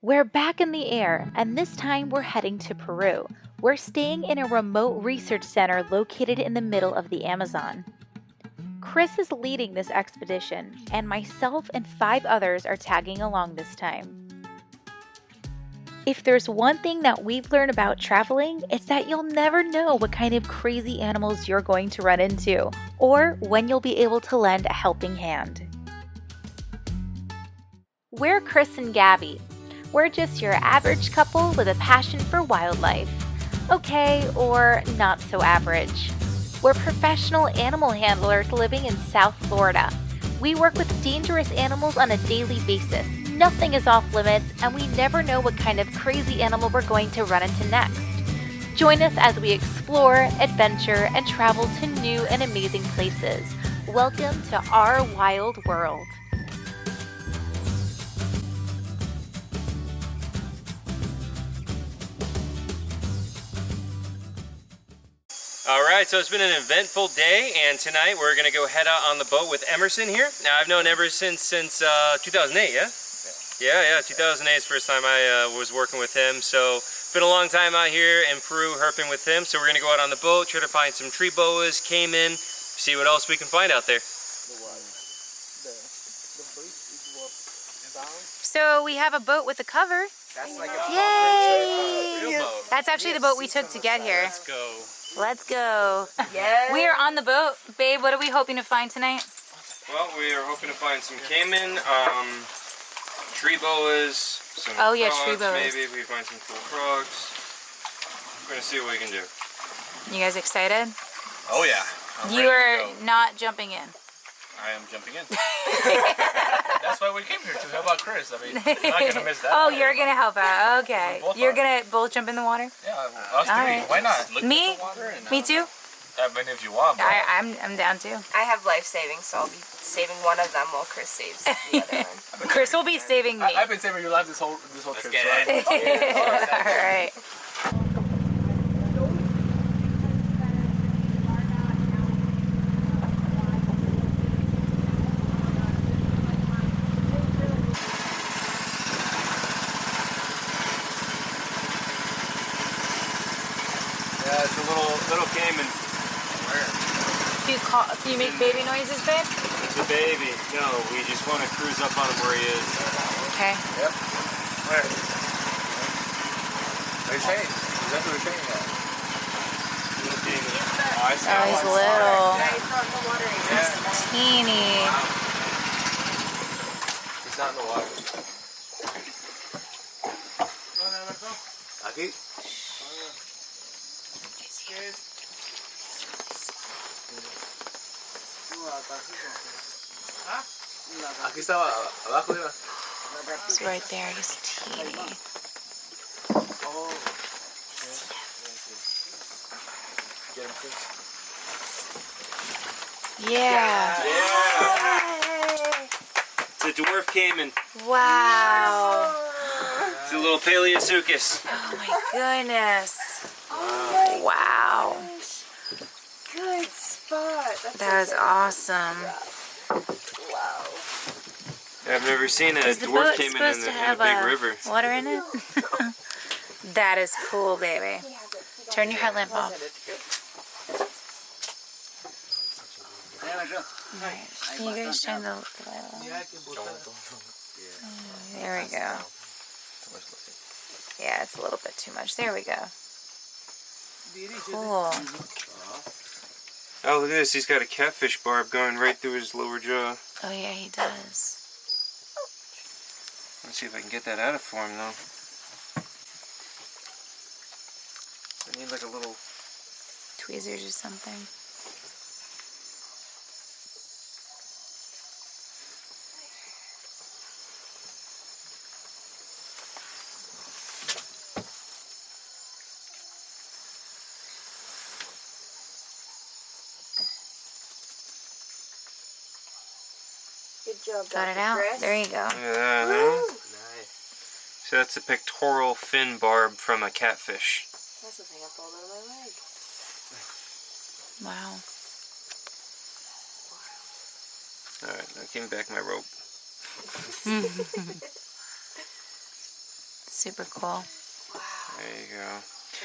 We're back in the air, and this time we're heading to Peru. We're staying in a remote research center located in the middle of the Amazon. Chris is leading this expedition, and myself and 5 others are tagging along this time. If there's one thing that we've learned about traveling, it's that you'll never know what kind of crazy animals you're going to run into, or when you'll be able to lend a helping hand. We're Chris and Gabby. We're just your average couple with a passion for wildlife. Okay, or not so average. We're professional animal handlers living in South Florida. We work with dangerous animals on a daily basis. Nothing is off limits, and we never know what kind of crazy animal we're going to run into next. Join us as we explore, adventure, and travel to new and amazing places. Welcome to our wild world. Alright, so it's been an eventful day, and tonight we're going to go head out on the boat with Emerson here. Now, I've known Emerson since 2008, yeah? Yeah, 2008 is the first time I was working with him, so it's been a long time out here in Peru herping with him. So we're going to go out on the boat, try to find some tree boas, caiman, see what else we can find out there. So we have a boat with a cover. That's like a Yay! real boat. That's actually the boat we took to get here. Let's go. Let's go. Yes. We are on the boat. Babe, what are we hoping to find tonight? Well, we are hoping to find some caiman, tree boas, some frogs, tree boas. maybe if we find some cool frogs. We're going to see what we can do. You guys excited? Oh yeah. I'm You ready to are go. not jumping in. I am jumping in. That's why we came here to help out Chris. I mean, you're not gonna miss that. Oh, you're gonna help out. Okay. We both You're are. gonna both jump in the water? Yeah, us three. right. Why not? Look Me? at the water and, Me too? I mean, if you want. But I'm down too. I have life saving, so I'll be saving one of them while Chris saves the other one. Chris will be saving me. I've been saving your life this whole trip. get it. All right. Yeah, it's a little caiman. Do you make baby noises, babe? It's a baby. No, we just want to cruise up on him where he is. Okay. Yep. Where? What are you saying? Is that what you're saying? Little caiman. Oh, I see. Oh, he's little. Yeah, he's not in the water anymore. Teeny. He's not in the water. Aquí. Aquí estaba abajo, mira. He's right there. He's teeny. Get him, Chris. Yeah. It's a dwarf caiman. Wow. It's a little Paleosuchus. Oh my goodness. Wow. Good spot. That's That was awesome. wow. I've never seen a Is the dwarf boat caiman supposed to in a have big river. water in it? That is cool, baby. Turn your headlamp off. Alright, can you guys turn the light on? There we go. Yeah, it's a little bit too much. There we go. Cool. Oh, look at this. He's got a catfish barb going right through his lower jaw. Oh yeah, he does. Let's see if I can get that out of form, though. I need like a little... Tweezers or something. Good job, Got it Dr. out. Chris. There you go. Yeah, nice. So that's a pectoral fin barb from a catfish. That's the thing I pulled out of my leg. Wow. Alright, now give me back my rope. Super cool. There you go.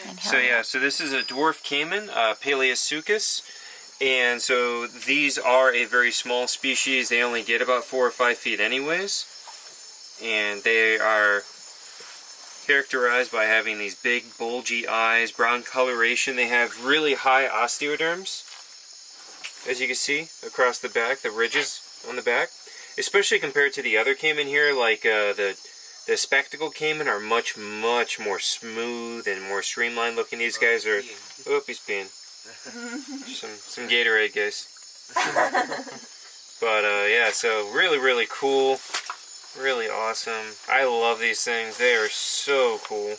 And So here- yeah, so this is a dwarf caiman, Paleosuchus, and so these are a very small species. They only get about 4 or 5 feet anyways, and they are characterized by having these big bulgy eyes, brown coloration. They have really high osteoderms, as you can see across the back, the ridges on the back, especially compared to the other caiman here, like the spectacle caiman are much more smooth and more streamlined looking. These guys are, oh, he's peeing. some Gatorade, guys. But yeah, so really cool, really awesome. I love these things. They are so cool.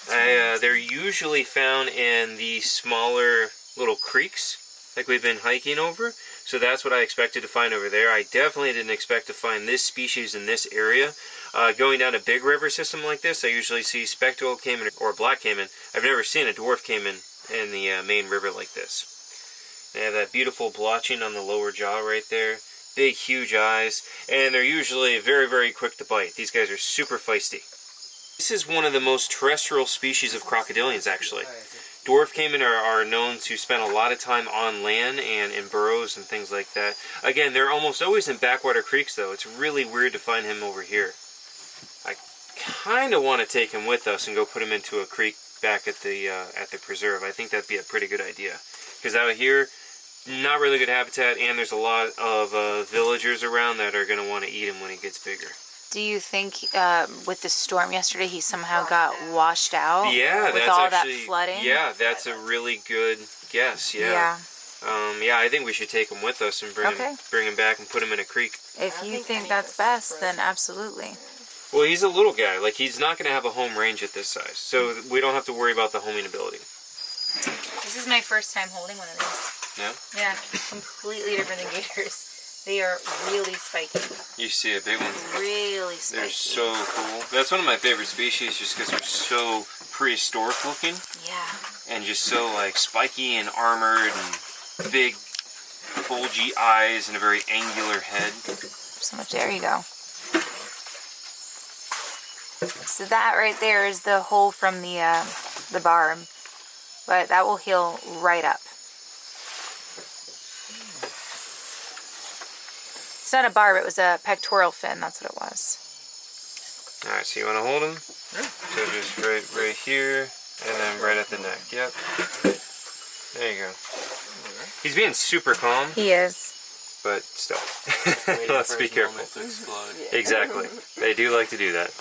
They're usually found in the smaller little creeks like we've been hiking over. So that's what I expected to find over there. I definitely didn't expect to find this species in this area. Going down a big river system like this, I usually see spectacled caiman or black caiman. I've never seen a dwarf caiman in the main river like this. They have that beautiful blotching on the lower jaw right there. Big, huge eyes. And they're usually very quick to bite. These guys are super feisty. This is one of the most terrestrial species of crocodilians, actually. Dwarf caiman are known to spend a lot of time on land and in burrows and things like that. Again, they're almost always in backwater creeks, though. It's really weird to find him over here. I kind of want to take him with us and go put him into a creek back at the preserve. I think that'd be a pretty good idea. Because out here, not really good habitat, and there's a lot of villagers around that are going to want to eat him when he gets bigger. Do you think with the storm yesterday he somehow got washed out? Yeah, with that's all actually, that flooding? Yeah, that's a really good guess. Yeah. Yeah, I think we should take him with us and bring him back and put him in a creek. If you think that's best, then absolutely. Well, he's a little guy. Like, he's not going to have a home range at this size, so we don't have to worry about the homing ability. This is my first time holding one of these. Yeah? Yeah, completely different than gators. They are really spiky. You see a big one. Really spiky. They're so cool. That's one of my favorite species just because they're so prehistoric looking. Yeah. And just so, like, spiky and armored and big, bulgy eyes and a very angular head. So much. There you go. So that right there is the hole from the barb. But that will heal right up. It's not a barb, it was a pectoral fin, that's what it was. Alright, so you want to hold him? Yeah. So just right here, and then right at the neck. Yep. There you go. He's being super calm. He is. But still. Let's be careful. To explode. Exactly. They do like to do that.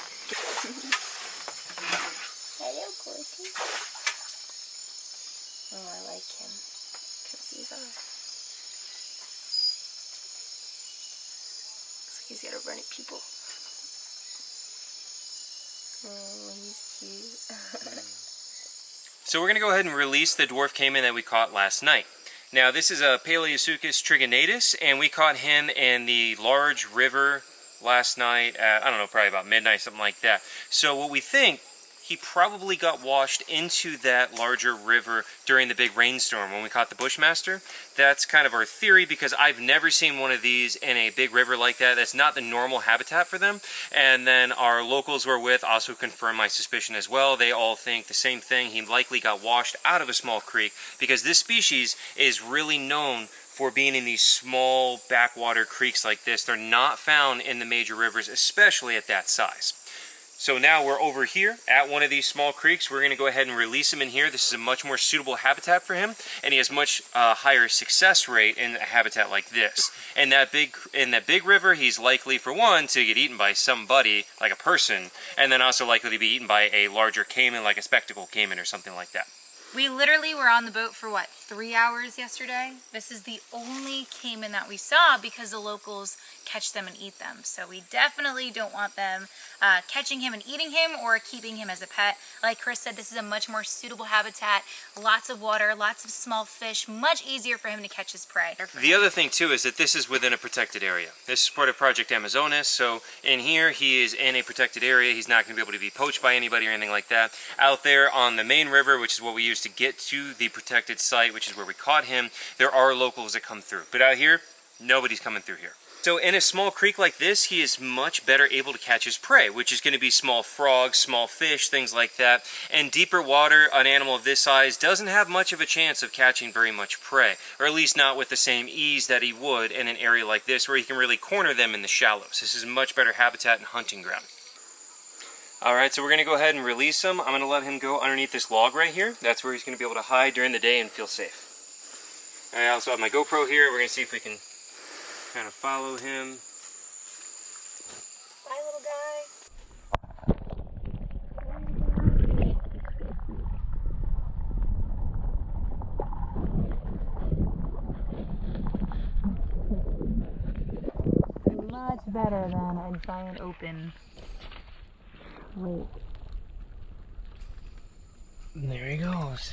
Hello, Corky. Oh, I like him. Because he's he's got to run at people. Oh, he's cute. So we're going to go ahead and release the dwarf caiman that we caught last night. Now this is a Paleosuchus trigonatus, and we caught him in the large river last night at, I don't know, probably about midnight, something like that. So what we think, he probably got washed into that larger river during the big rainstorm when we caught the Bushmaster. That's kind of our theory because I've never seen one of these in a big river like that. That's not the normal habitat for them. And then our locals we're with also confirm my suspicion as well. They all think the same thing. He likely got washed out of a small creek because this species is really known for being in these small backwater creeks like this. They're not found in the major rivers, especially at that size. So now we're over here at one of these small creeks. We're going to go ahead and release him in here. This is a much more suitable habitat for him, and he has much higher success rate in a habitat like this. In that big river, he's likely, for one, to get eaten by somebody, like a person, and then also likely to be eaten by a larger caiman, like a spectacled caiman or something like that. We literally were on the boat for, 3 hours yesterday? This is the only caiman that we saw because the locals catch them and eat them. So we definitely don't want them catching him and eating him or keeping him as a pet. Like Chris said, this is a much more suitable habitat. Lots of water, lots of small fish, much easier for him to catch his prey. The other thing too is that this is within a protected area. This is part of Project Amazonas, so in here he is in a protected area. He's not going to be able to be poached by anybody or anything like that. Out there on the main river, which is what we use to get to the protected site, which is where we caught him, there are locals that come through. But out here, nobody's coming through here. So in a small creek like this, he is much better able to catch his prey, which is going to be small frogs, small fish, things like that. And deeper water, an animal of this size doesn't have much of a chance of catching very much prey, or at least not with the same ease that he would in an area like this where he can really corner them in the shallows. This is a much better habitat and hunting ground. Alright, so we're going to go ahead and release him. I'm going to let him go underneath this log right here. That's where he's going to be able to hide during the day and feel safe. I also have my GoPro here. We're going to see if we can kind of follow him. Bye, little guy. Much better than a giant open lake. There he goes.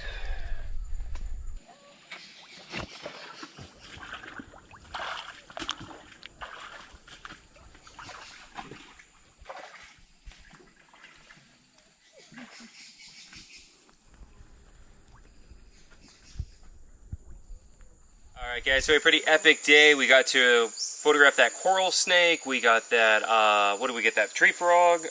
Alright guys, so a pretty epic day. We got to photograph that coral snake, we got that, what did we get, that tree frog,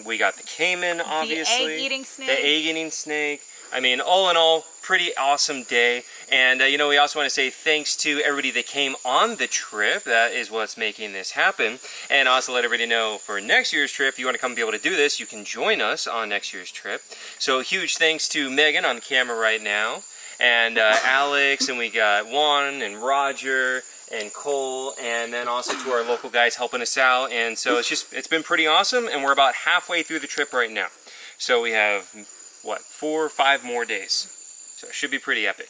we got the caiman, obviously. The egg-eating snake. The egg-eating snake. I mean, all in all, pretty awesome day. And, you know, we also want to say thanks to everybody that came on the trip. That is what's making this happen. And also let everybody know for next year's trip, if you want to come be able to do this, you can join us on next year's trip. So huge thanks to Megan on the camera right now, and Alex, and we got Juan and Roger and Cole, and then also to our local guys helping us out. And so it's been pretty awesome, and we're about halfway through the trip right now. So we have, what, 4 or 5 more days. So it should be pretty epic.